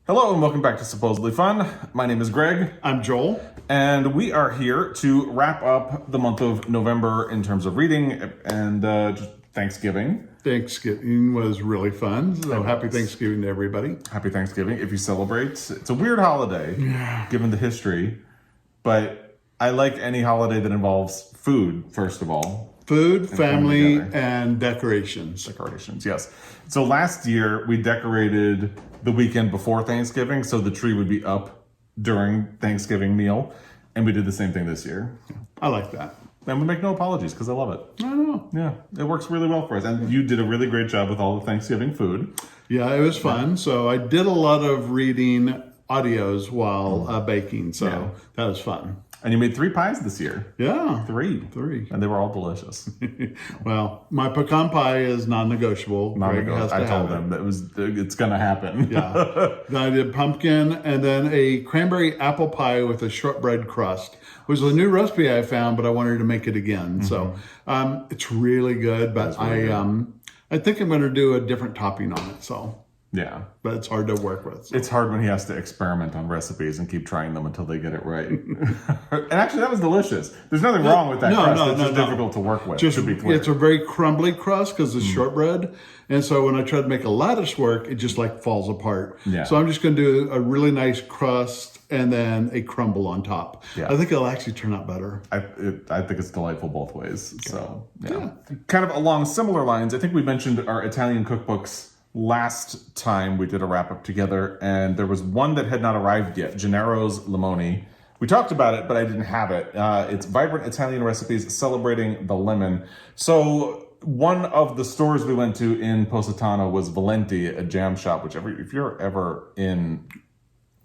Hello and welcome back to Supposedly Fun. My name is Greg. I'm Joel. And we are here to wrap up the month of November in terms of reading and just Thanksgiving. Thanksgiving was really fun. So happy Thanksgiving to everybody. Happy Thanksgiving if you celebrate. It's a weird holiday, given the history, but I like any holiday that involves food, first of all. Food, family, and decorations. Decorations, yes. So last year we decorated the weekend before Thanksgiving, so the tree would be up during Thanksgiving meal, and we did the same thing this year. I like that. And we make no apologies because I love it. I know. Yeah, it works really well for us. And you did a really great job with all the Thanksgiving food. Yeah, it was fun. So I did a lot of reading audios while baking, so that was fun. And you made 3 pies this year. Yeah. Three. And they were all delicious. Well, my pecan pie is non-negotiable. I told them that it's going to happen. Yeah. Then I did pumpkin and then a cranberry apple pie with a shortbread crust. It was a new recipe I found, but I wanted to make it again. So it's really good, but I think I'm going to do a different topping on it. So. Yeah. But it's hard to work with. So. It's hard when he has to experiment on recipes and keep trying them until they get it right. And actually, that was delicious. There's nothing wrong with that crust. It's just difficult to work with, to be clear. It's a very crumbly crust because it's shortbread. And so when I try to make a lattice work, it just like falls apart. Yeah. So I'm just going to do a really nice crust and then a crumble on top. Yeah. I think it'll actually turn out better. I think it's delightful both ways. Okay. So, yeah. Kind of along similar lines, I think we mentioned our Italian cookbooks last time we did a wrap-up together, and there was one that had not arrived yet, Gennaro's Limoni. We talked about it, but I didn't have it. It's vibrant Italian recipes celebrating the lemon. So one of the stores we went to in Positano was Valenti, a jam shop, which if you're ever in,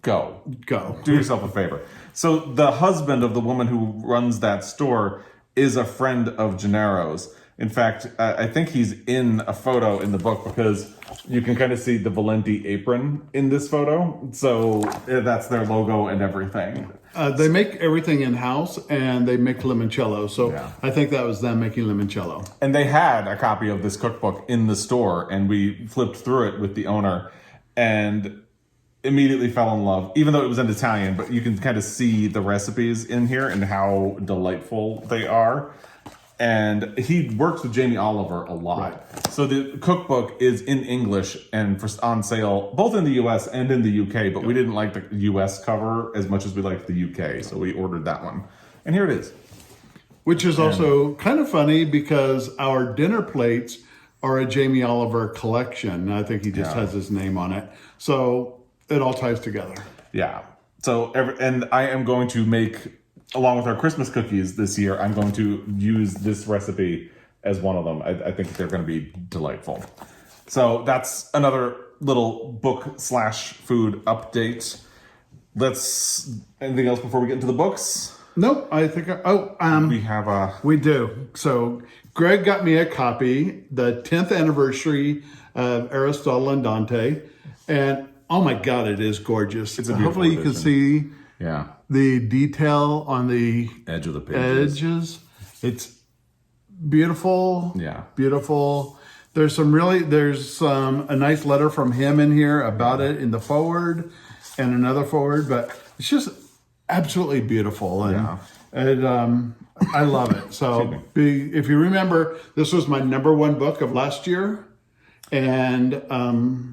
go. Do yourself a favor. So the husband of the woman who runs that store is a friend of Gennaro's. In fact, I think he's in a photo in the book because you can kind of see the Valenti apron in this photo. So that's their logo and everything. They make everything in-house and they make limoncello. So I think that was them making limoncello. And they had a copy of this cookbook in the store and we flipped through it with the owner and immediately fell in love, even though it was in Italian, but you can kind of see the recipes in here and how delightful they are. And he works with Jamie Oliver a lot. Right. So the cookbook is in English and on sale, both in the US and in the UK, but we didn't like the US cover as much as we liked the UK. So we ordered that one. And here it is. Which is also kind of funny because our dinner plates are a Jamie Oliver collection. I think he just has his name on it. So it all ties together. Yeah. So, and I am going to make, along with our Christmas cookies this year, I'm going to use this recipe as one of them. I think they're going to be delightful. So that's another little book/food update. Anything else before we get into the books? Nope. I think, we do. So Greg got me a copy, the 10th anniversary of Aristotle and Dante. And oh my God, it is gorgeous. It's a beautiful edition. You can see the detail on the edge of the pages. It's beautiful. Yeah. Beautiful. There's a nice letter from him in here about it in the forward and another forward, but it's just absolutely beautiful. And I love it. So if you remember, this was my #1 book of last year. And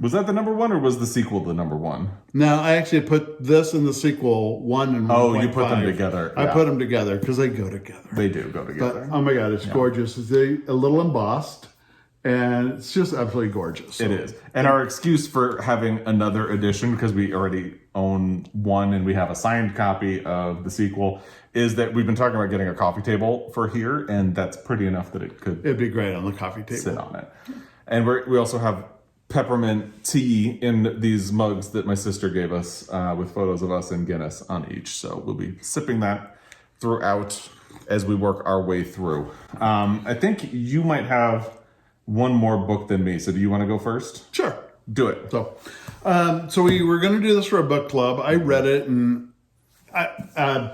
was that the #1 or was the sequel the #1? No, I actually put this in the sequel 1 and 1.5. Oh, you put them together. I put them together because they go together. They do go together. But, oh my God, it's gorgeous. It's a little embossed and it's just absolutely gorgeous. So. It is. And our excuse for having another edition, because we already own one and we have a signed copy of the sequel, is that we've been talking about getting a coffee table for here, and that's pretty enough that it'd be great on the coffee table. Sit on it. And we also have peppermint tea in these mugs that my sister gave us with photos of us and Guinness on each. So we'll be sipping that throughout as we work our way through. I think you might have one more book than me. So do you want to go first? Sure. Do it. So we were going to do this for a book club. I read it and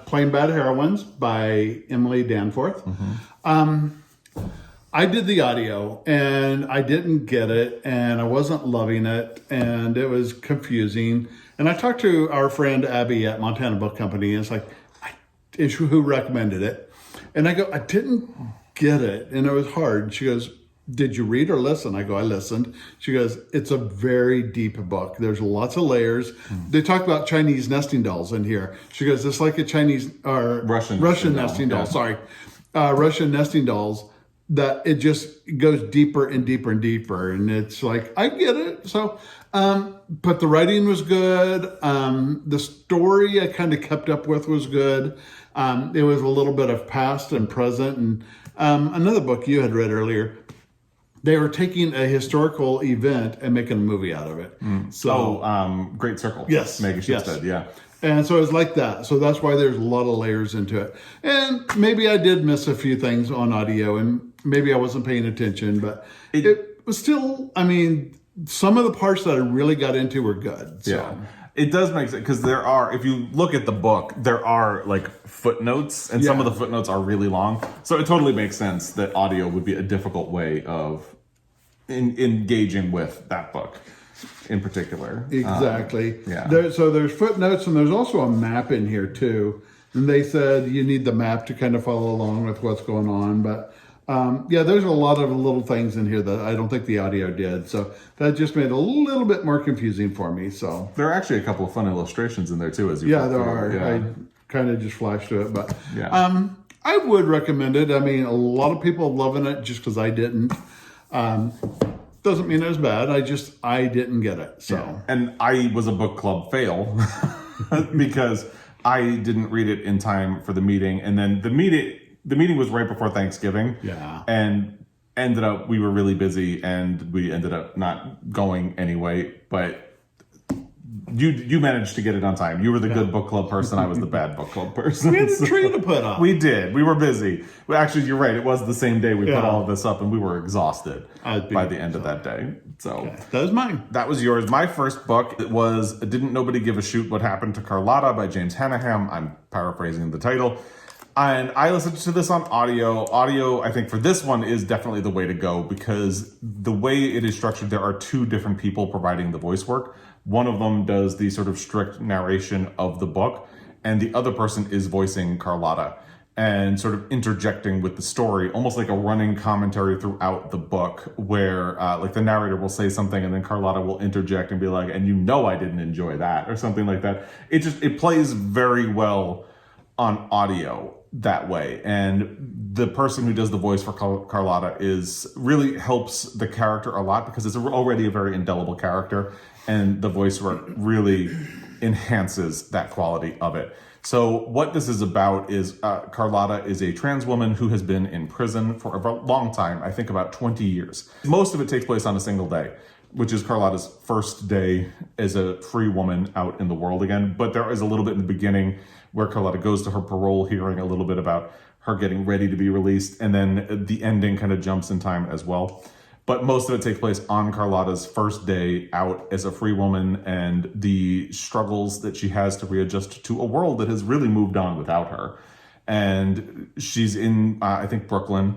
Plain Bad Heroines by Emily Danforth. I did the audio and I didn't get it and I wasn't loving it and it was confusing. And I talked to our friend Abby at Montana Book Company, and it's like, who recommended it. And I go, I didn't get it. And it was hard. She goes, did you read or listen? I go, I listened. She goes, it's a very deep book. There's lots of layers. They talk about Chinese nesting dolls in here. She goes, it's like a Chinese or Russian nesting doll. Sorry. Russian nesting dolls, that it just goes deeper and deeper and deeper. And it's like, I get it. So, but the writing was good. The story I kind of kept up with was good. It was a little bit of past and present. And another book you had read earlier, they were taking a historical event and making a movie out of it. Great Circle. Yes. Maggie Shipstead, yeah. And so it was like that. So that's why there's a lot of layers into it. And maybe I did miss a few things on audio and maybe I wasn't paying attention, but it was still, I mean, some of the parts that I really got into were good. So. Yeah. It does make sense because there are, if you look at the book, there are like footnotes and some of the footnotes are really long. So it totally makes sense that audio would be a difficult way of engaging with that book in particular. Exactly. Yeah. So there's footnotes and there's also a map in here too. And they said you need the map to kind of follow along with what's going on. But there's a lot of little things in here that I don't think the audio did. So that just made it a little bit more confusing for me. So there are actually a couple of fun illustrations in there too, as you there are. Yeah. I kind of just flashed to it, but yeah. I would recommend it. I mean, a lot of people are loving it just because I didn't. Doesn't mean it was bad. I didn't get it. So and I was a book club fail because I didn't read it in time for the meeting, and then the meeting was right before Thanksgiving. Yeah. And ended up, we were really busy and we ended up not going anyway, but you managed to get it on time. You were the good book club person. I was the bad book club person. We had a tree to put up. We did. We were busy. Well, actually, you're right. It was the same day we put all of this up and we were exhausted by the end of that day. So that was mine. That was yours. My first book was Didn't Nobody Give a Shoot What Happened to Carlotta by James Hannaham. I'm paraphrasing the title. And I listened to this on audio. Audio, I think for this one is definitely the way to go because the way it is structured, there are two different people providing the voice work. One of them does the sort of strict narration of the book, and the other person is voicing Carlotta and sort of interjecting with the story, almost like a running commentary throughout the book where like the narrator will say something and then Carlotta will interject and be like, and I didn't enjoy that or something like that. It plays very well on audio that way. And the person who does the voice for Carlotta really helps the character a lot because it's already a very indelible character and the voice work really enhances that quality of it. So what this is about is Carlotta is a trans woman who has been in prison for a long time, I think about 20 years. Most of it takes place on a single day, which is Carlotta's first day as a free woman out in the world again. But there is a little bit in the beginning where Carlotta goes to her parole hearing, a little bit about her getting ready to be released, and then the ending kind of jumps in time as well. But most of it takes place on Carlotta's first day out as a free woman and the struggles that she has to readjust to a world that has really moved on without her. And she's in, I think, Brooklyn.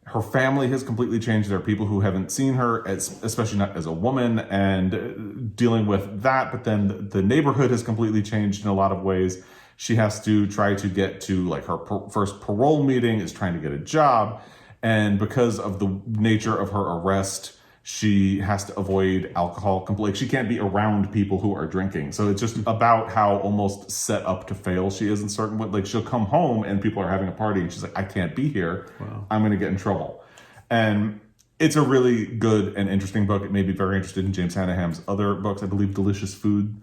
Her family has completely changed. There are people who haven't seen her, especially not as a woman, and dealing with that. But then the neighborhood has completely changed in a lot of ways. She has to try to get to like her first parole meeting, is trying to get a job. And because of the nature of her arrest, she has to avoid alcohol completely. She can't be around people who are drinking. So it's just about how almost set up to fail she is in certain ways. Like she'll come home and people are having a party and she's like, I can't be here. Wow. I'm going to get in trouble. And it's a really good and interesting book. It made me very interested in James Hannaham's other books. I believe Delicious Food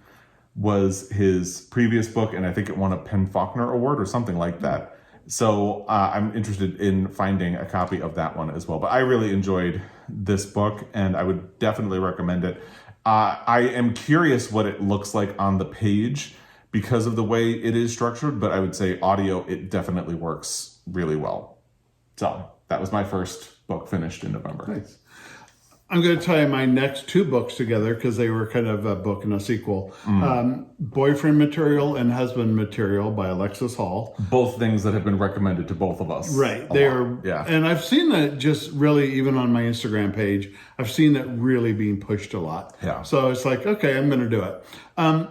was his previous book, and I think it won a Penn Faulkner Award or something like that. So I'm interested in finding a copy of that one as well. But I really enjoyed this book, and I would definitely recommend it. I am curious what it looks like on the page because of the way it is structured, but I would say audio, it definitely works really well. So that was my first book finished in November. Nice. I'm going to tie my next two books together because they were kind of a book and a sequel. Boyfriend Material and Husband Material by Alexis Hall. Both things that have been recommended to both of us. Right. They are. Yeah. And I've seen that just really, even on my Instagram page, I've seen that really being pushed a lot. Yeah. So it's like, okay, I'm going to do it.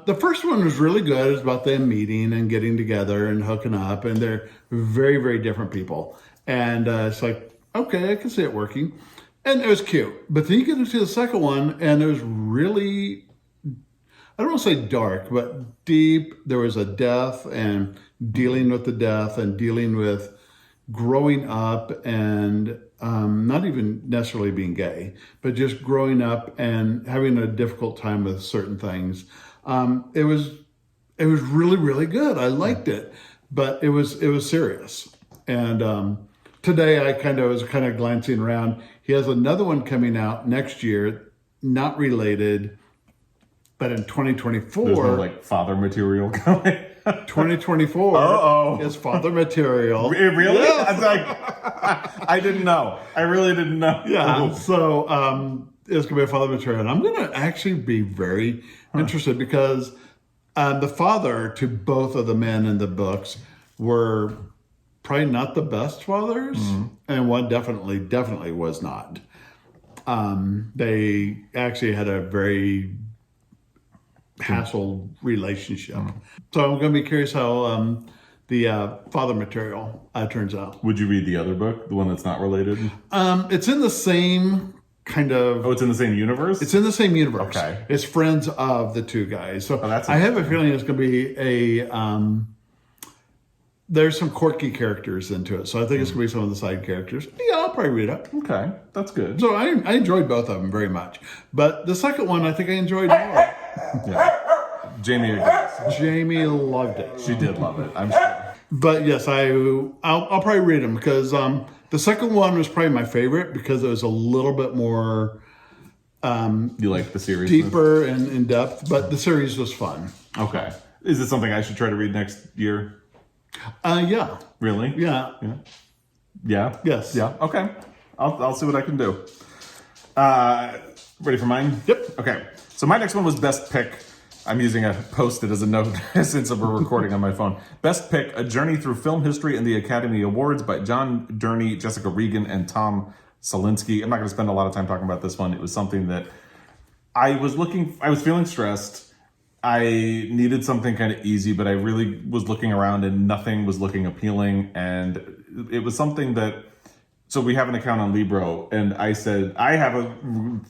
The first one was really good. It's about them meeting and getting together and hooking up. And they're very, very different people. And it's like, okay, I can see it working. And it was cute. But then you get into the second one, and it was really, I don't want to say dark, but deep. There was a death and dealing with the death and dealing with growing up and not even necessarily being gay, but just growing up and having a difficult time with certain things. It was really, really good. I liked it, but it was serious. And today I was glancing around. He has another one coming out next year, not related, but in 2024. There's no like father material coming. 2024 is father material. Really? Yes. I was like, I didn't know. I really didn't know. Yeah. So it's going to be a father material. And I'm going to actually be very interested because the father to both of the men in the books were probably not the best fathers, and one definitely was not. They actually had a very hassled relationship. So I'm going to be curious how the father material turns out. Would you read the other book, the one that's not related? It's in the same kind of... Oh, it's in the same universe? It's in the same universe. Okay. It's friends of the two guys. So that's I have a feeling it's going to be a... there's some quirky characters into it. So I think it's going to be some of the side characters. Yeah, I'll probably read it. Okay, that's good. So I enjoyed both of them very much. But the second one, I think I enjoyed more. Yeah. Jamie agrees. Jamie loved it. She did love it, I'm sure. But yes, I'll probably read them because the second one was probably my favorite because it was a little bit more You like the series? deeper and in depth. But the series was fun. Okay. Is it something I should try to read next year? Yeah. Really? Yeah. Yeah? Yes. Yeah, okay. I'll see what I can do. Ready for mine? Yep. Okay. So my next one was Best Pick. I'm using a Post-it as a note since we're recording on my phone. Best Pick, A Journey Through Film History and the Academy Awards by John Dorney, Jessica Regan, and Tom Salinsky. I'm not going to spend a lot of time talking about this one. It was something that I was feeling stressed. I needed something kind of easy, but I really was looking around and nothing was looking appealing. And it was something that, so we have an account on Libro, and I said, I have a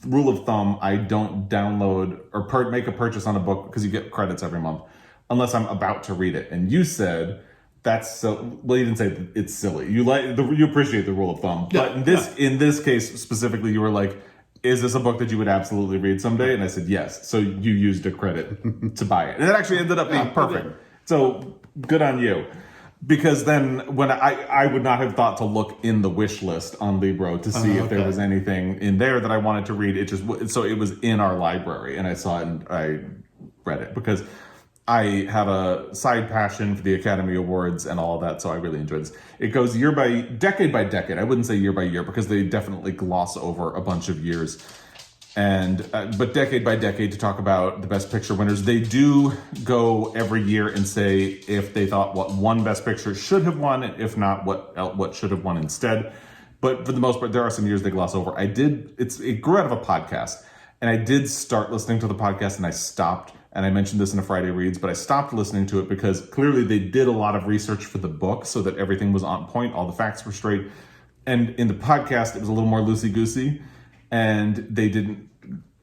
rule of thumb. I don't download or make a purchase on a book because you get credits every month unless I'm about to read it. And you said, that's so, well, you didn't say it's silly. You appreciate the rule of thumb. But in this case specifically, you were like, is this a book that you would absolutely read someday? And I said, yes. So you used a credit to buy it. And it actually ended up being perfect. So good on you. Because then when I would not have thought to look in the wish list on Libro to see if there was anything in there that I wanted to read. So it was in our library and I saw it and I read it because I have a side passion for the Academy Awards and all of that, so I really enjoyed this. It goes decade by decade. I wouldn't say year by year because they definitely gloss over a bunch of years. But decade by decade to talk about the Best Picture winners. They do go every year and say if they thought what one Best Picture should have won, and if not, what should have won instead. But for the most part, there are some years they gloss over. It grew out of a podcast, and I did start listening to the podcast, and I stopped. And I mentioned this in a Friday Reads, but I stopped listening to it because clearly they did a lot of research for the book so that everything was on point, all the facts were straight. And in the podcast, it was a little more loosey-goosey. And they didn't.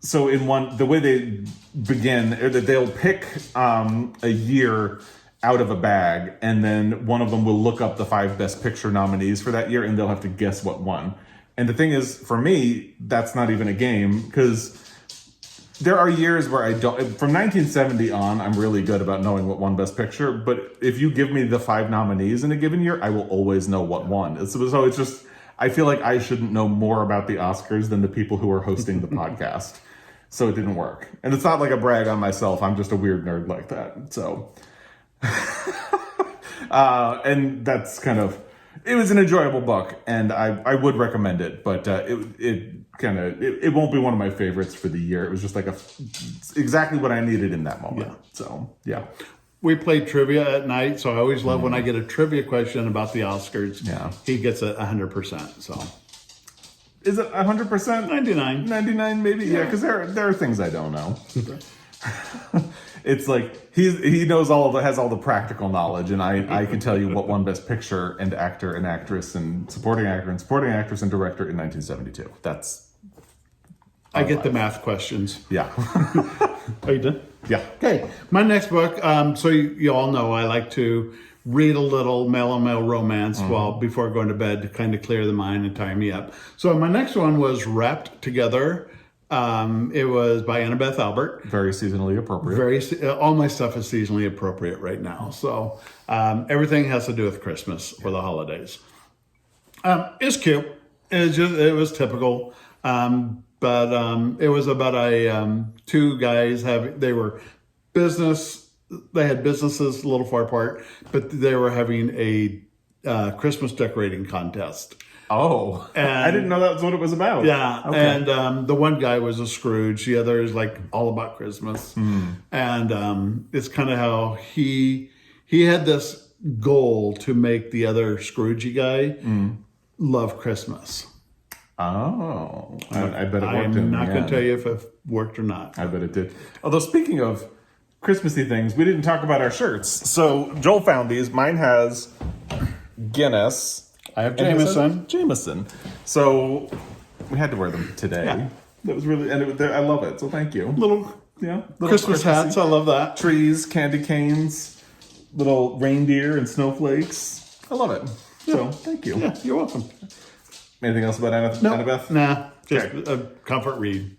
So the way they begin, they'll pick a year out of a bag, and then one of them will look up the 5 Best Picture nominees for that year, and they'll have to guess what won. And the thing is, for me, that's not even a game, because there are years where I don't. From 1970 on, I'm really good about knowing what won Best Picture. But if you give me the 5 nominees in a given year, I will always know what won. So it's just, I feel like I shouldn't know more about the Oscars than the people who are hosting the podcast. So it didn't work. And it's not like a brag on myself. I'm just a weird nerd like that. So, and that's kind of, it was an enjoyable book, and I would recommend it, but it won't be one of my favorites for the year. It was just like exactly what I needed in that moment. Yeah. So, yeah. We played trivia at night, so I always love when I get a trivia question about the Oscars. Yeah. He gets it 100%. So Is it 100%? 99. 99 maybe? Yeah, because there are things I don't know. It's like he knows has all the practical knowledge, and I can tell you what won Best Picture and Actor and Actress and Supporting Actor and Supporting Actress and Director in 1972. That's I get the math questions. yeah. Are you done? Yeah. Okay. My next book. So you all know I like to read a little male romance before going to bed to kind of clear the mind and tie me up. So my next one was Wrapped Together. It was by Annabeth Albert. Very seasonally appropriate. All my stuff is seasonally appropriate right now. So everything has to do with Christmas or the holidays. It's cute. It was typical. But it was about two guys they had businesses a little far apart, but they were having a Christmas decorating contest. Oh, and I didn't know that's what it was about. Yeah, okay. And the one guy was a Scrooge. The other is like all about Christmas. And it's kind of how he had this goal to make the other Scroogey guy love Christmas. Oh, I bet it worked. I'm not going to tell you if it worked or not. I bet it did. Although, speaking of Christmassy things, we didn't talk about our shirts. So Joel found these. Mine has Guinness. I have Jameson. So we had to wear them today. Yeah. That was really, and I love it. So thank you. Little Little Christmas hats. I love that. Trees, candy canes, little reindeer and snowflakes. I love it. Yeah. So thank you. Yeah, you're welcome. Anything else about Annabeth? Nah, just Okay. a comfort read.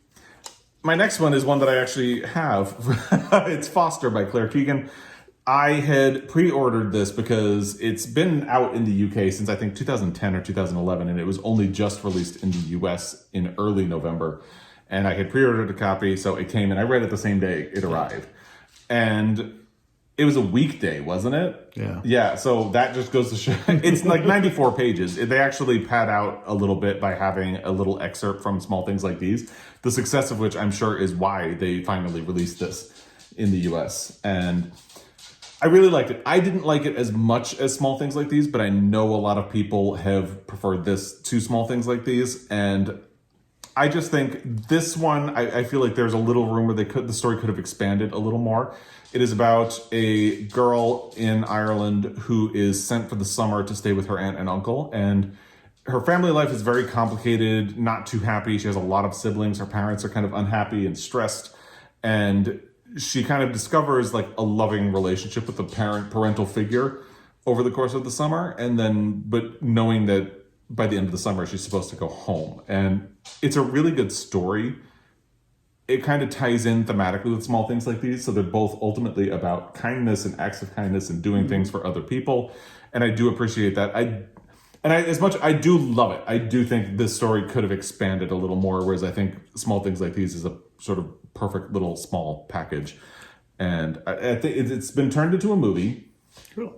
My next one is one that I actually have. It's Foster by Claire Keegan. I had pre-ordered this because it's been out in the UK since I think 2010 or 2011, and it was only just released in the US in early November. And I had pre-ordered a copy, so it came, and I read it the same day it arrived. And it was a weekday, wasn't it? Yeah. Yeah, so that just goes to show. It's like 94 pages. They actually pad out a little bit by having a little excerpt from Small Things Like These, the success of which I'm sure is why they finally released this in the US. And I really liked it. I didn't like it as much as Small Things Like These, but I know a lot of people have preferred this to Small Things Like These. And I just think this one, I feel like there's a little room where the story could have expanded a little more. It is about a girl in Ireland who is sent for the summer to stay with her aunt and uncle. And her family life is very complicated, not too happy. She has a lot of siblings. Her parents are kind of unhappy and stressed. And she kind of discovers like a loving relationship with the parental figure over the course of the summer. And then, but knowing that by the end of the summer, she's supposed to go home. And it's a really good story. It kind of ties in thematically with Small Things Like These. So they're both ultimately about kindness and acts of kindness and doing things for other people. And I do appreciate that. As much I do love it, I do think this story could have expanded a little more, whereas I think Small Things Like These is a sort of perfect little small package. And I think it's been turned into a movie. Cool.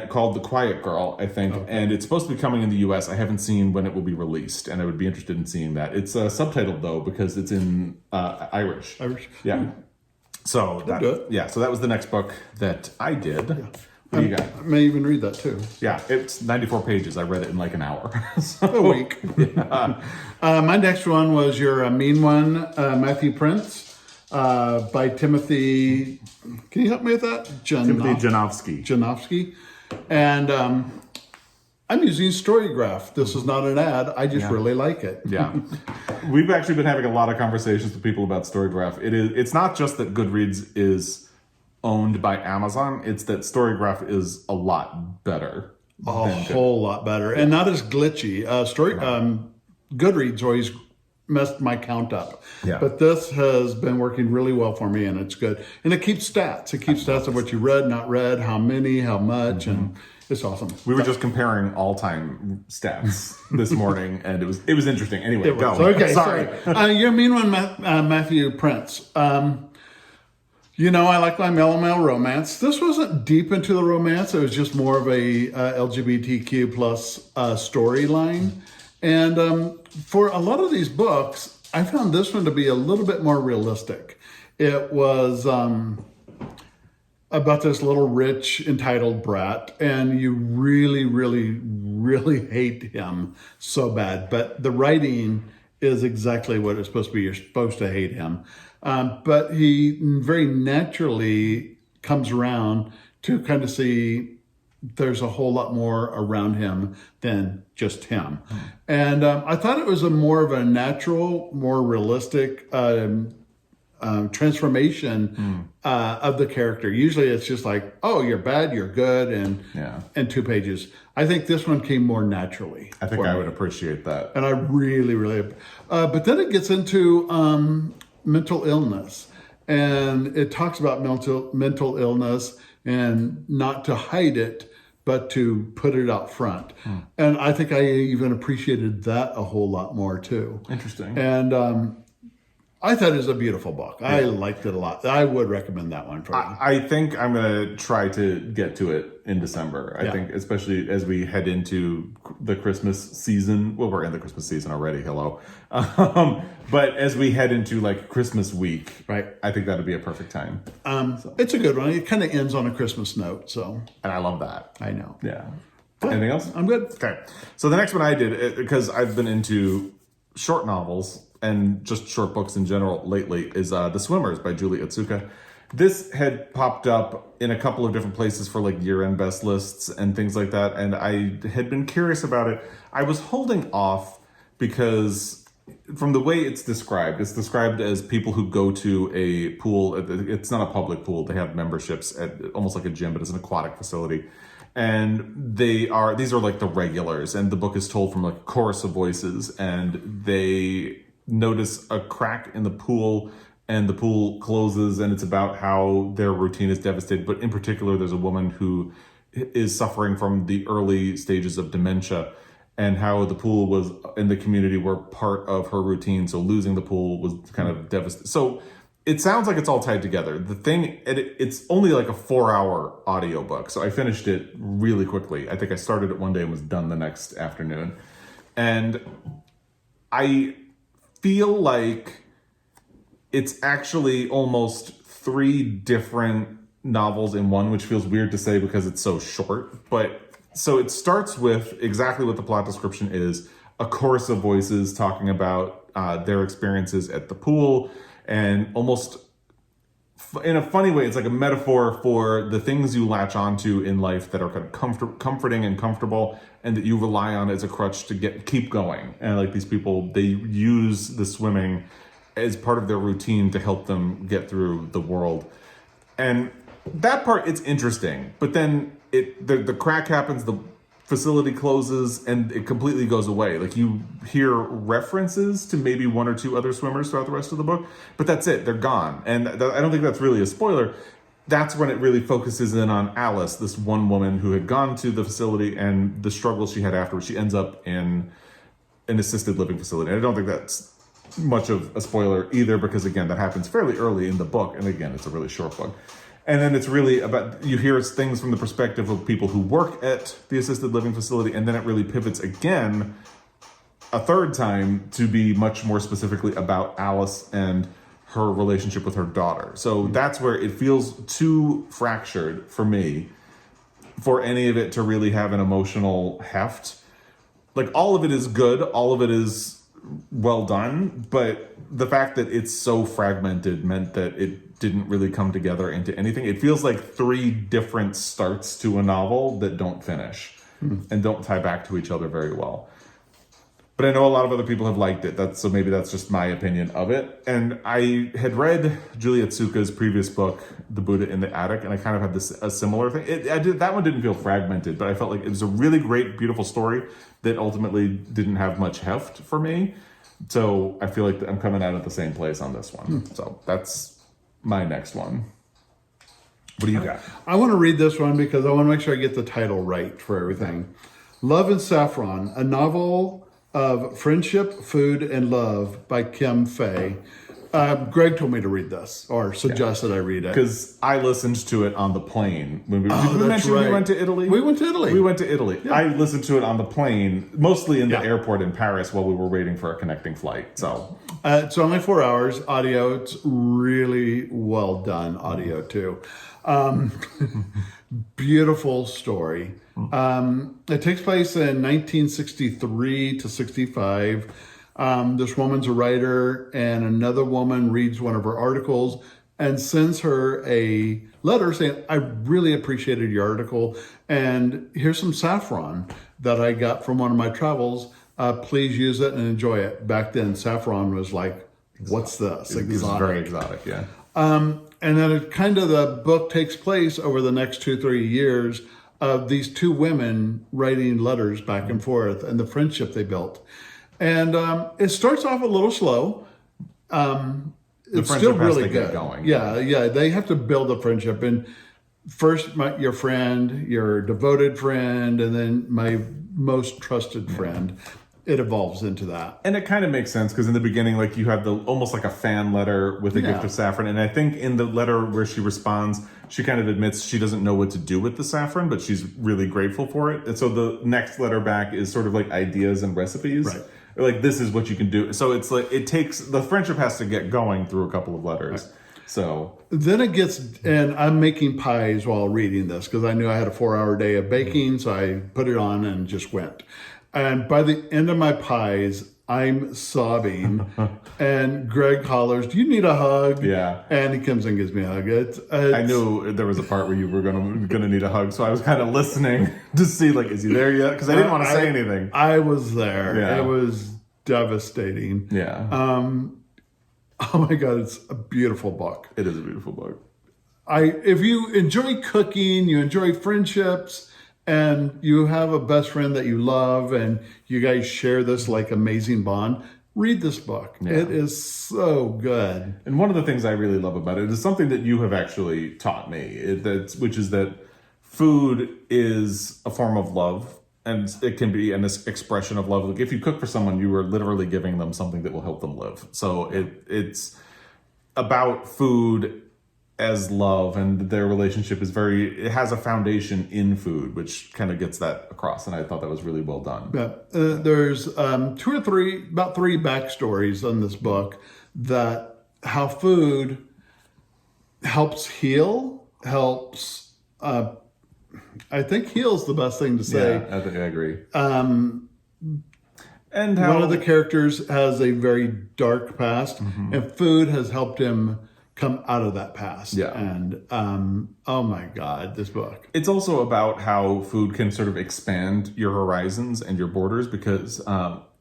Called The Quiet Girl, I think. Okay. And it's supposed to be coming in the US. I haven't seen when it will be released, and I would be interested in seeing that. It's subtitled, though, because it's in Irish. Yeah. So so that was the next book that I did. Yeah. What do you got? I may even read that, too. Yeah, it's 94 pages. I read it in like an hour. A week. Yeah. My next one was your mean one, Matthew Prince. By Timothy, can you help me with that? Timothy Janovsky. And I'm using Storygraph. This is not an ad. I just really like it. Yeah. We've actually been having a lot of conversations with people about Storygraph. It's not just that Goodreads is owned by Amazon. It's that Storygraph is a lot better. A whole lot better. And not as glitchy. Goodreads always messed my count up. Yeah. But this has been working really well for me, and it's good. And it keeps stats. It keeps stats of what you read, not read, how many, how much, and it's awesome. We were just comparing all-time stats this morning, and it was interesting. Anyway, go. Okay, Sorry. Your mean one, Matthew Prince. I like my male romance. This wasn't deep into the romance. It was just more of a LGBTQ plus storyline. And for a lot of these books, I found this one to be a little bit more realistic. It was about this little rich, entitled brat, and you really, really, really hate him so bad. But the writing is exactly what it's supposed to be. You're supposed to hate him. But he very naturally comes around to kind of see there's a whole lot more around him than just him. And I thought it was more of a natural, more realistic transformation of the character. Usually it's just like, oh, you're bad, you're good, and 2 pages. I think this one came more naturally. I think I would appreciate that. And I really, really... but then it gets into mental illness. And it talks about mental illness and not to hide it, but to put it out front. And I think I even appreciated that a whole lot more too. Interesting. And I thought it was a beautiful book. I liked it a lot. I would recommend that one for you. I think I'm going to try to get to it in December. I think especially as we head into the Christmas season. Well, we're in the Christmas season already. Hello. But as we head into like Christmas week, right? I think that'd be a perfect time. It's a good one. It kind of ends on a Christmas note. And I love that. I know. Yeah. Anything else? I'm good. Okay. So the next one I did, because I've been into short novels and just short books in general lately, is The Swimmers by Julie Otsuka. This had popped up in a couple of different places for like year-end best lists and things like that, and I had been curious about it. I was holding off because from the way it's described as people who go to a pool. It's not a public pool. They have memberships at almost like a gym, but it's an aquatic facility. And these are like the regulars, and the book is told from like a chorus of voices, and they notice a crack in the pool and the pool closes, and it's about how their routine is devastated. But in particular, there's a woman who is suffering from the early stages of dementia, and how the pool was in the community were part of her routine. So losing the pool was kind of devastating. So it sounds like it's all tied together. The thing, it's only like a 4-hour audiobook. So I finished it really quickly. I think I started it one day and was done the next afternoon. And I feel like it's actually almost 3 different novels in one, which feels weird to say because it's so short. But so it starts with exactly what the plot description is: a chorus of voices talking about their experiences at the pool, and almost in a funny way, it's like a metaphor for the things you latch onto in life that are kind of comforting and comfortable, and that you rely on as a crutch to keep going. And like these people, they use the swimming as part of their routine to help them get through the world. And that part, it's interesting. But then the crack happens, the facility closes, and it completely goes away. Like you hear references to maybe 1 or 2 other swimmers throughout the rest of the book, but that's it. They're gone. And I don't think that's really a spoiler. That's when it really focuses in on Alice, this one woman who had gone to the facility, and the struggle she had afterwards. She ends up in an assisted living facility. And I don't think that's much of a spoiler either, because again, that happens fairly early in the book. And again, it's a really short book. And then it's really about, you hear things from the perspective of people who work at the assisted living facility, and then it really pivots again a third time to be much more specifically about Alice and her relationship with her daughter. So that's where it feels too fractured for me for any of it to really have an emotional heft. Like all of it is good, all of it is well done, but the fact that it's so fragmented meant that it didn't really come together into anything. It feels like 3 different starts to a novel that don't finish and don't tie back to each other very well. But I know a lot of other people have liked it. So maybe that's just my opinion of it. And I had read Julie Otsuka's previous book, The Buddha in the Attic, and I kind of had a similar thing. That one didn't feel fragmented, but I felt like it was a really great, beautiful story that ultimately didn't have much heft for me. So I feel like I'm coming out at the same place on this one. So that's my next one. What do you got? I want to read this one because I want to make sure I get the title right for everything. Love and Saffron, a novel of friendship, food, and love by Kim Fay. Greg told me to read this, or suggested I read it. Because I listened to it on the plane. When we mentioned right. we went to Italy? We went to Italy. We went to Italy. Yeah. I listened to it on the plane, mostly in the airport in Paris while we were waiting for a connecting flight. So it's only 4 hours audio. It's really well done audio too. Beautiful story. It takes place in 1963 to 65. This woman's a writer, and another woman reads one of her articles and sends her a letter saying, I really appreciated your article, and here's some saffron that I got from one of my travels. Please use it and enjoy it. Back then, saffron was like, what's this? it was very exotic, yeah. And then the book takes place over the next 2-3 years of these two women writing letters back and forth and the friendship they built. And it starts off a little slow. It's still really good. Get going. Yeah. They have to build a friendship. And first, your friend, your devoted friend, and then my most trusted friend. It evolves into that. And it kind of makes sense because in the beginning, like you have almost like a fan letter with a gift of saffron. And I think in the letter where she responds, she kind of admits she doesn't know what to do with the saffron, but she's really grateful for it. And so the next letter back is sort of like ideas and recipes. Right. Like, this is what you can do. So it's like, the friendship has to get going through a couple of letters. Right. So then it gets, and I'm making pies while reading this because I knew I had a 4-hour day of baking. So I put it on and just went. And by the end of my pies, I'm sobbing. And Greg hollers, do you need a hug? Yeah. And he comes and gives me a hug. I knew there was a part where you were gonna need a hug. So I was kind of listening to see, like, is he there yet? Because I didn't want to say anything. I was there. Yeah. It was devastating. Yeah. Oh my God, it's a beautiful book. It is a beautiful book. If you enjoy cooking, you enjoy friendships, and you have a best friend that you love, and you guys share this like amazing bond, read this book. Yeah. It is so good. And one of the things I really love about it is something that you have actually taught me, which is that food is a form of love, and it can be an expression of love. Like, if you cook for someone, you are literally giving them something that will help them live. So it's about food as love, and their relationship it has a foundation in food, which kind of gets that across. And I thought that was really well done. Yeah. There's about three backstories on this book that how food helps heal, I think heal's the best thing to say. Yeah, I think I agree. And one of the characters has a very dark past, and food has helped him come out of that past. Yeah. And oh my God, this book. It's also about how food can sort of expand your horizons and your borders, because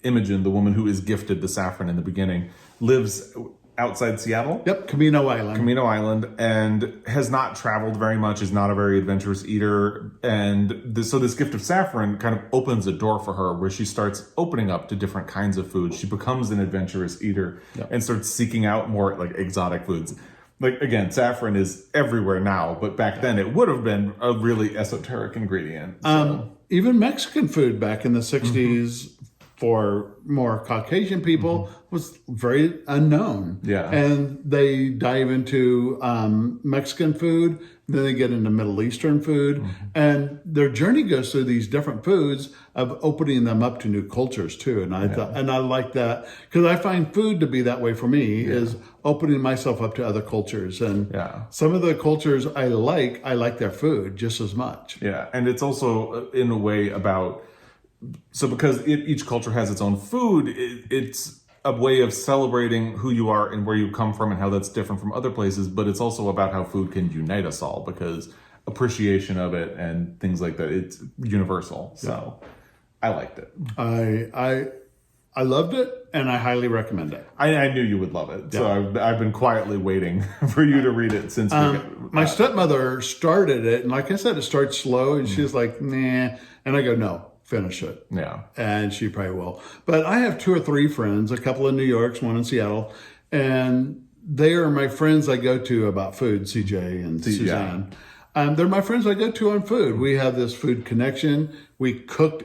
Imogen, the woman who is gifted the saffron in the beginning, lives outside Seattle. Yep, Camino Island, and has not traveled very much, is not a very adventurous eater. And so this gift of saffron kind of opens a door for her where she starts opening up to different kinds of food. She becomes an adventurous eater and starts seeking out more like exotic foods. Like, again, saffron is everywhere now, but back then it would have been a really esoteric ingredient. So. Even Mexican food back in the 60s for more Caucasian people was very unknown. Yeah. And they dive into Mexican food, then they get into Middle Eastern food, and their journey goes through these different foods of opening them up to new cultures too. And I thought, and I like that because I find food to be that way for me, is opening myself up to other cultures. And some of the cultures I like their food just as much. Yeah. And it's also in a way about, so because each culture has its own food, it's a way of celebrating who you are and where you come from and how that's different from other places. But it's also about how food can unite us all, because appreciation of it and things like that, it's universal. So I liked it. I loved it, and I highly recommend it. I knew you would love it. Yeah. So I've been quietly waiting for you to read it since my stepmother started it. And like I said, it starts slow, and she's like, nah. And I go, no. Finish it. Yeah. And she probably will. But I have 2 or 3 friends, a couple in New York, one in Seattle, and they are my friends I go to about food, CJ and Suzanne. They're my friends I go to on food. We have this food connection. We cooked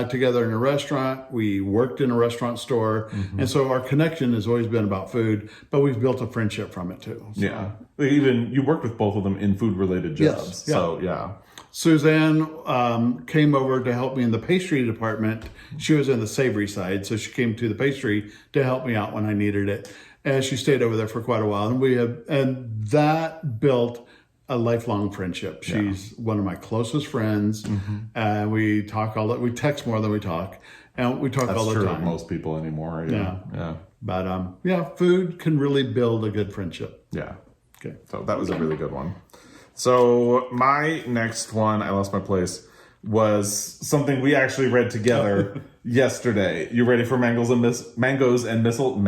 together in a restaurant. We worked in a restaurant store. And so our connection has always been about food, but we've built a friendship from it too. So. Yeah. Even you worked with both of them in food-related jobs. Yes, yeah. So, yeah. Suzanne came over to help me in the pastry department. She was in the savory side, so she came to the pastry to help me out when I needed it. And she stayed over there for quite a while. And that built a lifelong friendship. She's one of my closest friends. And we talk we text more than we talk. And we talk all the time. That's true of most people anymore. Yeah. But food can really build a good friendship. Yeah. Okay. So that was a really good one. So my next one, I lost my place, was something we actually read together yesterday. You ready for Mangles and Mistletoe?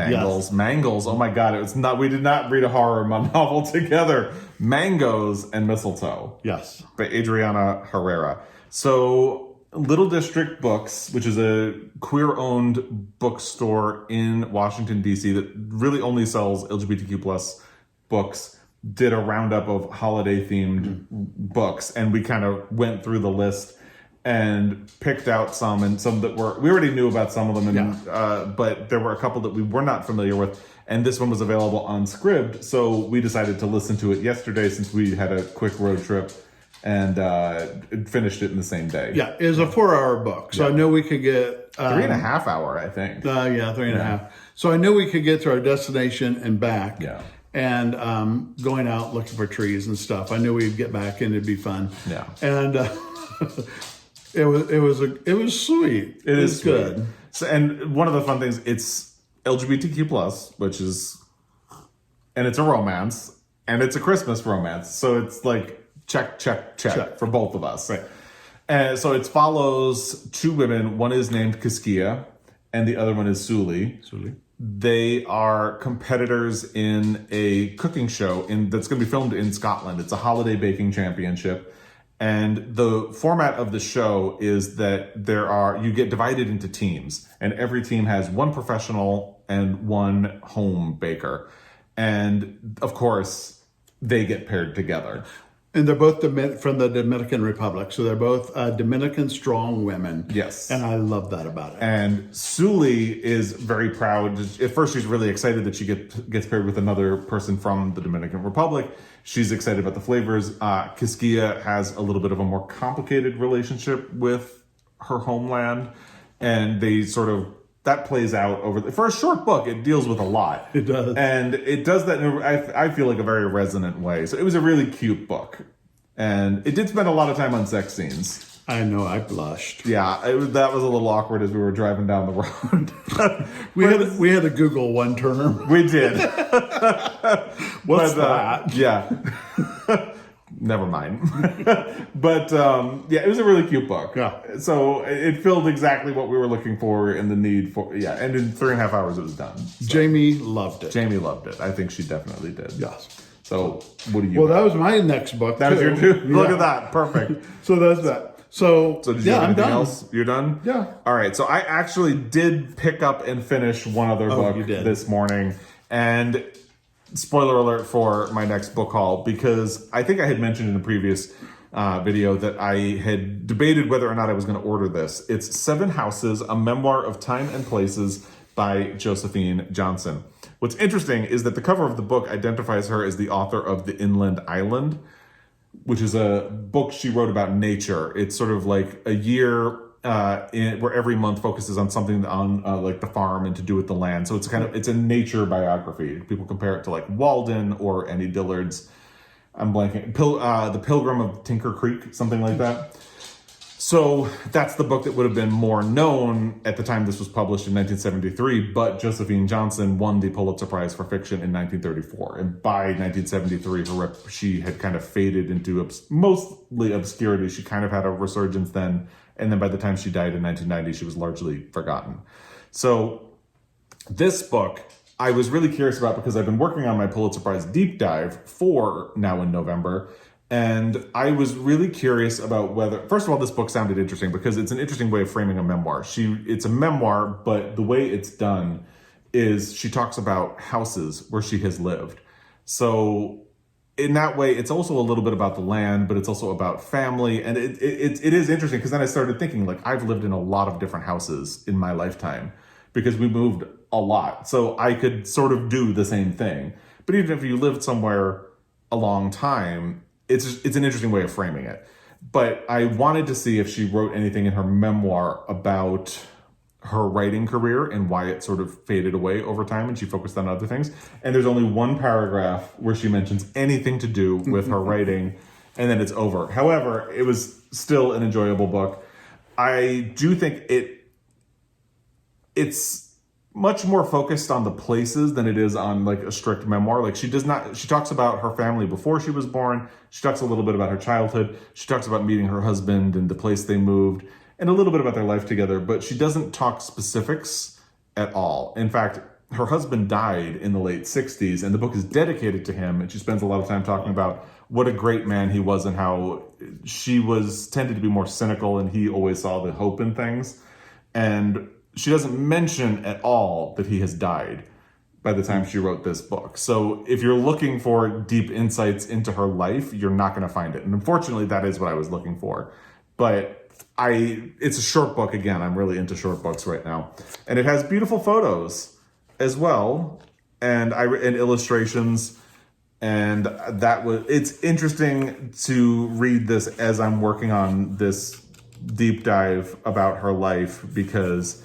Yes. Mangles. Oh my God. It was not, we did not read a horror novel together. Mangoes and Mistletoe. Yes. By Adriana Herrera. So Little District Books, which is a queer-owned bookstore in Washington, D.C. that really only sells LGBTQ plus books, did a roundup of holiday-themed books, and we kind of went through the list and picked out some, and some that we already knew about some of them, and but there were a couple that we were not familiar with, and this one was available on Scribd, so we decided to listen to it yesterday since we had a quick road trip and finished it in the same day. Yeah, it was a 4-hour book, so I know we could get... 3.5 hour, I think. 3.5. So I knew we could get to our destination and back. Yeah. And going out looking for trees and stuff. I knew we'd get back and it'd be fun. Yeah. And it was sweet. It was sweet. Good. So, and one of the fun things, it's LGBTQ plus, and it's a romance, and it's a Christmas romance. So it's like check for both of us. Right. And so it follows two women. One is named Kiskia, and the other one is Suli. They are competitors in a cooking show that's going to be filmed in Scotland. It's a holiday baking championship. And the format of the show is that you get divided into teams, and every team has one professional and one home baker. And of course, they get paired together. And they're both from the Dominican Republic. So they're both Dominican strong women. Yes. And I love that about it. And Suli is very proud. At first, she's really excited that she gets paired with another person from the Dominican Republic. She's excited about the flavors. Kiskia has a little bit of a more complicated relationship with her homeland. And they that plays out for a short book, it deals with a lot. It does. And it does that in, I feel like, a very resonant way. So it was a really cute book. And it did spend a lot of time on sex scenes. I know, I blushed. Yeah, that was a little awkward as we were driving down the road. we had to Google one term. We did. What's that? Yeah. Never mind. But it was a really cute book. Yeah. So it filled exactly what we were looking for and the need for. Yeah. And in 3.5 hours, it was done. So. Jamie loved it. Jamie loved it. I think she definitely did. Yes. So what do you? Well, that was my next book. That was your two. Look at that. Perfect. So that's that. So did you have I'm anything done. else? You're done? Yeah. All right. So I actually did pick up and finish one other book this morning. And spoiler alert for my next book haul, because I think I had mentioned in a previous video that I had debated whether or not I was going to order this. It's 7 Houses, a memoir of time and places by Josephine Johnson. What's interesting is that the cover of the book identifies her as the author of The Inland Island, which is a book she wrote about nature. It's sort of like a year where every month focuses on something on like the farm and to do with the land. So it's a nature biography. People compare it to like Walden or Annie Dillard's. I'm blanking. The Pilgrim of Tinker Creek, something like that. So that's the book that would have been more known at the time this was published in 1973, but Josephine Johnson won the Pulitzer Prize for Fiction in 1934. And by 1973, she had kind of faded into mostly obscurity. She kind of had a resurgence then. And then by the time she died in 1990, she was largely forgotten. So this book, I was really curious about because I've been working on my Pulitzer Prize deep dive for now in November. And I was really curious about whether, first of all, this book sounded interesting because it's an interesting way of framing a memoir. It's a memoir, but the way it's done is she talks about houses where she has lived. So in that way, it's also a little bit about the land, but it's also about family. And it is interesting because then I started thinking, like, I've lived in a lot of different houses in my lifetime because we moved a lot. So I could sort of do the same thing. But even if you lived somewhere a long time, it's an interesting way of framing it. But I wanted to see if she wrote anything in her memoir about her writing career and why it sort of faded away over time and she focused on other things. And there's only one paragraph where she mentions anything to do with her writing, and then it's over. However, it was still an enjoyable book. I do think it's much more focused on the places than it is on like a strict memoir. Like she talks about her family before she was born. She talks a little bit about her childhood. She talks about meeting her husband and the place they moved, and a little bit about their life together, but she doesn't talk specifics at all. In fact, her husband died in the late 60s, and the book is dedicated to him, and she spends a lot of time talking about what a great man he was and how she tended to be more cynical, and he always saw the hope in things. And she doesn't mention at all that he has died by the time she wrote this book. So if you're looking for deep insights into her life, you're not going to find it. And unfortunately, that is what I was looking for. But it's a short book. Again, I'm really into short books right now. And it has beautiful photos as well, and illustrations. And it's interesting to read this as I'm working on this deep dive about her life, because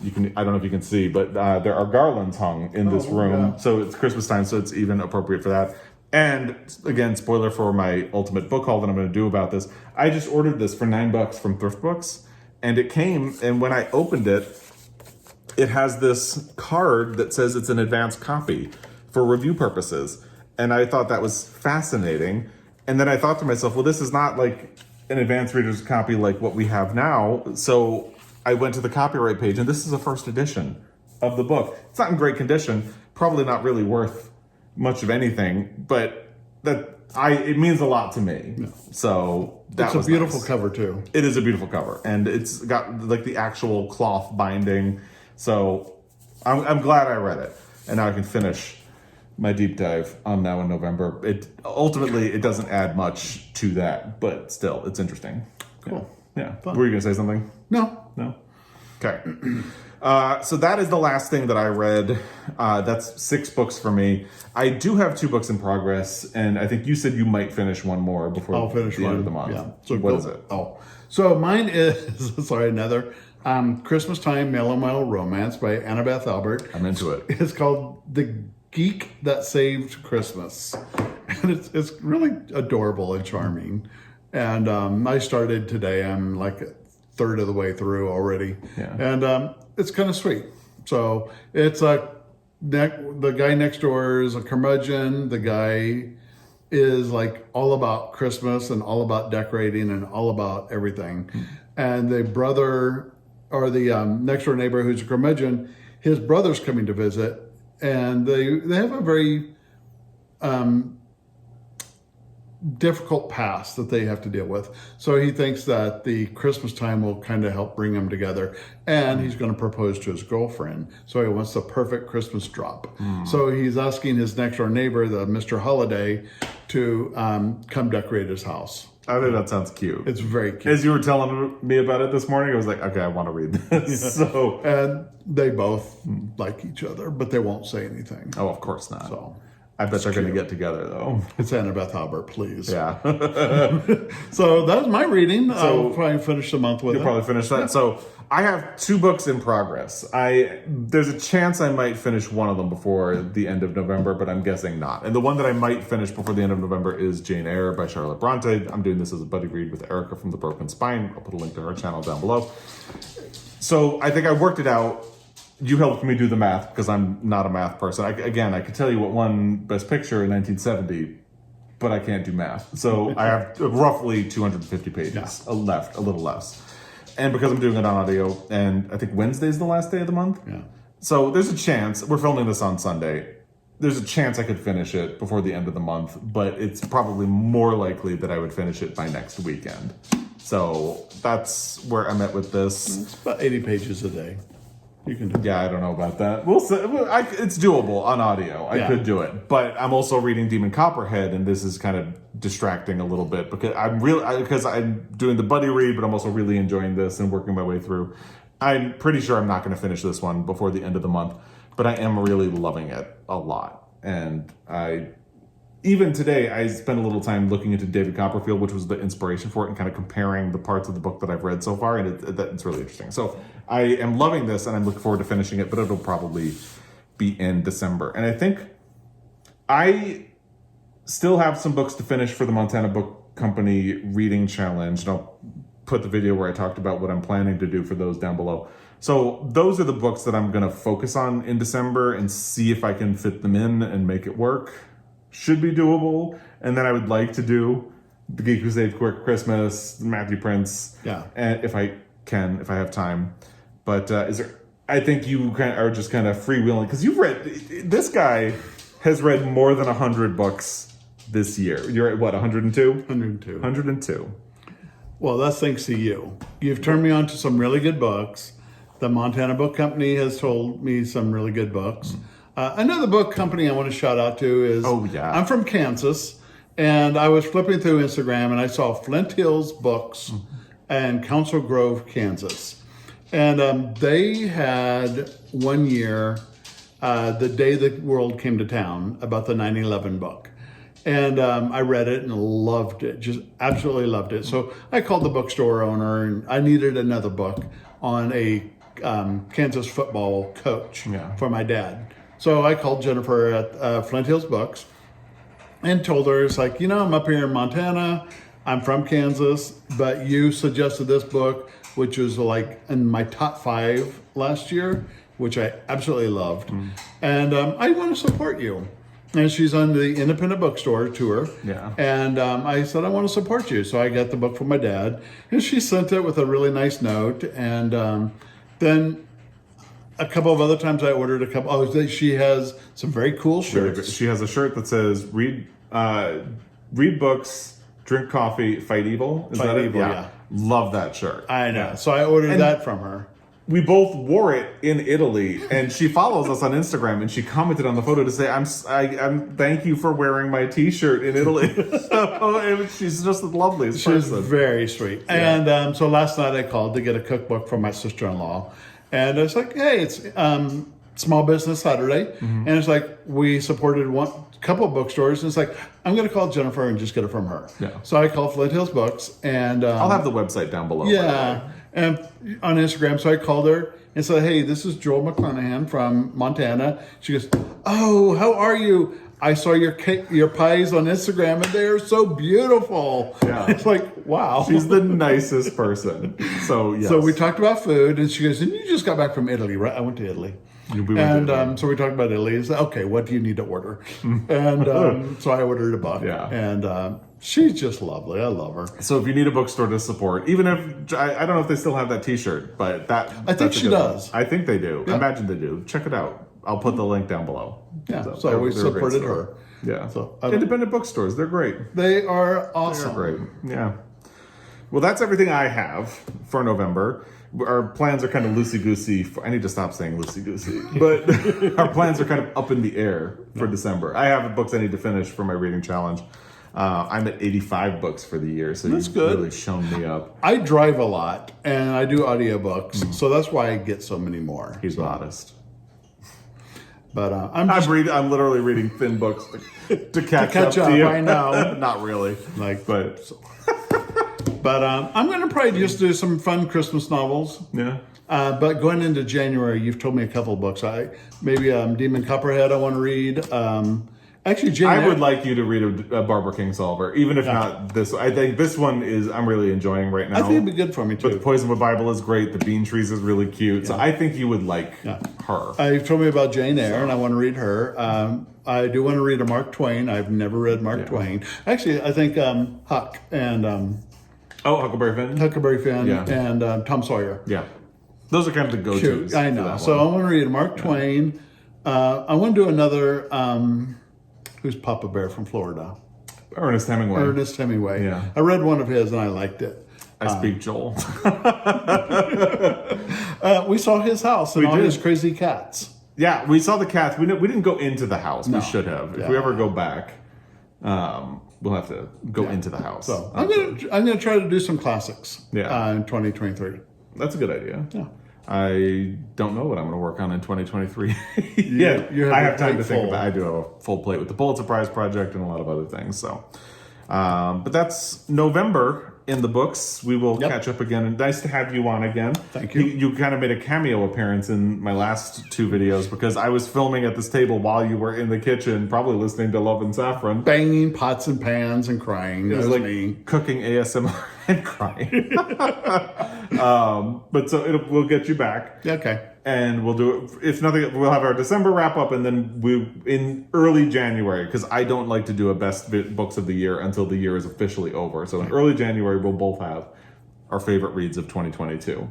I don't know if you can see, but there are garlands hung in this room. Yeah. So it's Christmas time, so it's even appropriate for that. And again, spoiler for my ultimate book haul that I'm going to do about this. I just ordered this for $9 from Thrift Books, and it came, and when I opened it, it has this card that says it's an advanced copy for review purposes. And I thought that was fascinating. And then I thought to myself, well, this is not like an advanced reader's copy like what we have now. So I went to the copyright page, and this is a first edition of the book. It's not in great condition, probably not really worth much of anything, but it means a lot to me. Yeah. So that's a beautiful cover too. It is a beautiful cover, and it's got like the actual cloth binding. So I'm glad I read it, and now I can finish my deep dive on Now in November. It doesn't add much to that, but still, it's interesting. Cool. Yeah. Were you gonna say something? No. Okay. So that is the last thing that I read. That's 6 books for me. I do have 2 books in progress, and I think you said you might finish one more before the end of the month. Yeah. So what is it? So mine is another Christmas Time Mellow Romance by Annabeth Albert. I'm into it. It's called The Geek That Saved Christmas, and it's really adorable and charming. And I started today. I'm like a third of the way through already. Yeah. And it's kind of sweet. So it's the guy next door is a curmudgeon. The guy is like all about Christmas and all about decorating and all about everything. Mm-hmm. And the brother, or the next door neighbor who's a curmudgeon, his brother's coming to visit, and they have a very difficult past that they have to deal with. So he thinks that the Christmas time will kind of help bring them together, and he's going to propose to his girlfriend. So he wants the perfect Christmas drop. So he's asking his next door neighbor, the Mr. Holiday, to come decorate his house. I think that sounds cute. It's very cute. As you were telling me about it this morning, I was like, okay, I want to read this. Yeah. So, and they both like each other, but they won't say anything. Oh, of course not. So I bet they're going to get together, though. It's Annabeth Albert, please. Yeah. So that was my reading. I'll probably finish the month with it. You'll probably finish that. Yeah. So I have 2 books in progress. There's a chance I might finish one of them before the end of November, but I'm guessing not. And the one that I might finish before the end of November is Jane Eyre by Charlotte Bronte. I'm doing this as a buddy read with Erica from The Broken Spine. I'll put a link to her channel down below. So I think I worked it out. You helped me do the math because I'm not a math person. I could tell you what won Best Picture in 1970, but I can't do math. So I have roughly 250 pages left, a little less. And because I'm doing it on audio, and I think Wednesday's the last day of the month. Yeah. So there's a chance, we're filming this on Sunday, there's a chance I could finish it before the end of the month, but it's probably more likely that I would finish it by next weekend. So that's where I'm at with this. It's about 80 pages a day. You can do it. Yeah, I don't know about that. We'll see. It's doable on audio. I could do it, but I'm also reading Demon Copperhead, and this is kind of distracting a little bit because I'm doing the buddy read, but I'm also really enjoying this and working my way through. I'm pretty sure I'm not going to finish this one before the end of the month, but I am really loving it a lot. And even today, I spent a little time looking into David Copperfield, which was the inspiration for it, and kind of comparing the parts of the book that I've read so far, and it's really interesting. So I am loving this, and I'm looking forward to finishing it, but it'll probably be in December. And I think I still have some books to finish for the Montana Book Company Reading Challenge, and I'll put the video where I talked about what I'm planning to do for those down below. So those are the books that I'm going to focus on in December and see if I can fit them in and make it work. Should be doable. And then I would like to do The Geek Who Saved Christmas, Matthew Prince, and if I have time. But I think you are just kind of freewheeling, because you've read, this guy has read more than 100 books this year. You're at what, 102? 102. 102. Well, that's thanks to you. You've turned me on to some really good books. The Montana Book Company has told me some really good books. Another book company I want to shout out to is, I'm from Kansas, and I was flipping through Instagram, and I saw Flint Hills Books and Council Grove, Kansas. And they had one year, The Day the World Came to Town, about the 9/11 book. And I read it and loved it, just absolutely loved it. So I called the bookstore owner, and I needed another book on a Kansas football coach for my dad. So I called Jennifer at Flint Hills Books and told her, it's like, I'm up here in Montana. I'm from Kansas, but you suggested this book, which was like in my top 5 last year, which I absolutely loved. And I want to support you. And she's on the independent bookstore tour. Yeah. And I said, I want to support you. So I got the book from my dad. And she sent it with a really nice note. And then a couple of other times I ordered a couple. She has some very cool shirts. She has a shirt that says, read books, drink coffee, fight evil. Is that it? Yeah. Love that shirt. I know. So I ordered that from her. We both wore it in Italy, and she follows us on Instagram, and she commented on the photo to say, I'm thank you for wearing my t-shirt in Italy. So she's just the loveliest person. She's very sweet. Yeah. And so last night I called to get a cookbook from my sister-in-law. And it's like, hey, it's Small Business Saturday. And it's like, we supported a couple of bookstores. And it's like, I'm going to call Jennifer and just get it from her. Yeah. So I called Flint Hills Books. And I'll have the website down below. Yeah. And on Instagram, so I called her and said, hey, this is Joel McClanahan from Montana. She goes, oh, how are you? I saw your pies on Instagram, and they are so beautiful. Yeah. It's like, wow. She's the nicest person. So, yes. So we talked about food, and she goes, and you just got back from Italy, right? I went to Italy. So we talked about Italy. It's like, okay, what do you need to order? And so I ordered a book. Yeah. And she's just lovely. I love her. So if you need a bookstore to support, even if, I don't know if they still have that t-shirt, but I think she does. I think they do. Yeah. I imagine they do. Check it out. I'll put the link down below. Yeah, so we supported her. Yeah. So independent bookstores, they're great. They are awesome. They're great. Yeah. Well, that's everything I have for November. Our plans are kind of loosey-goosey. I need to stop saying loosey-goosey. But our plans are kind of up in the air for December. I have books I need to finish for my reading challenge. I'm at 85 books for the year, so you've really shown me up. I drive a lot, and I do audiobooks, so that's why I get so many more. He's modest. But I'm literally reading thin books to catch up to you. I know. Not really. But I'm going to probably just do some fun Christmas novels. Yeah. But going into January, you've told me a couple of books. Maybe Demon Copperhead I want to read. Actually, Jane I would like you to read a Barbara Kingsolver, even if not this. I think this one is I'm really enjoying right now. I think it'd be good for me too. But the Poisonwood Bible is great. The Bean Trees is really cute. Yeah. So I think you would like her. You've told me about Jane Eyre, and I want to read her. I do want to read a Mark Twain. I've never read Mark Twain. Actually, I think Huck and Huckleberry Finn. Huckleberry Finn and Tom Sawyer. Yeah, those are kind of the go-tos. I know. So I want to read Mark Twain. I want to do another. Who's Papa Bear from Florida? Ernest Hemingway. Yeah. I read one of his and I liked it. I speak Joel. We saw his house and all did. his crazy cats. Yeah, we saw the cats. We didn't go into the house. No. We should have. If Yeah. we ever go back, we'll have to go into the house. So I'm gonna try to do some classics. Yeah. In 2023. That's a good idea. Yeah. I don't know what I'm going to work on in 2023. You have I your have time plate to think full. about. I do have a full plate with the Pulitzer Prize project and a lot of other things. So, but that's November in the books. We will catch up again. And nice to have you on again. Thank you. You kind of made a cameo appearance in my last 2 videos because I was filming at this table while you were in the kitchen, probably listening to Love and Saffron. Banging pots and pans and crying. That was like me. cooking ASMR and crying. But so we'll get you back. Okay. And we'll do it. If nothing, we'll have our December wrap up, and then in early January, because I don't like to do a best books of the year until the year is officially over. So in early January, we'll both have our favorite reads of 2022,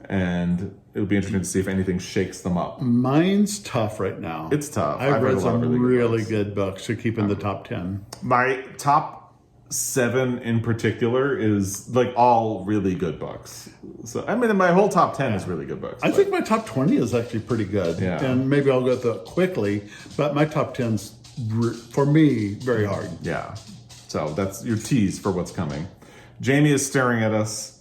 and it'll be interesting to see if anything shakes them up. Mine's tough right now. It's tough. I've read a lot of some really good books to keep in the top 10. My top 7 in particular is like all really good books. So I mean, my whole top 10 is really good books. I think my top 20 is actually pretty good. Yeah. And maybe I'll go through it quickly, but my top 10's, for me, very hard. Yeah. So that's your tease for what's coming. Jamie is staring at us,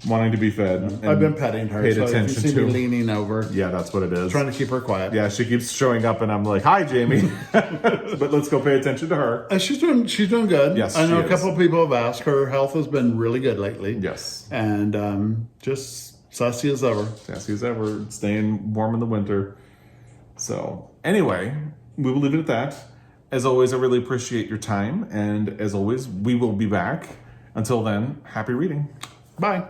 wanting to be fed. And I've been petting her, paid so if you attention see to. me leaning over, Yeah, that's what it is. trying to keep her quiet. Yeah, she keeps showing up, and I'm like, "Hi, Jamie," but let's go pay attention to her. And she's doing good. Yes, I know she a couple is. of people have asked. Her health has been really good lately. Yes, And just sassy as ever. sassy as ever, staying warm in the winter. So anyway, we will leave it at that. As always, I really appreciate your time, and as always, we will be back. Until then, happy reading. Bye.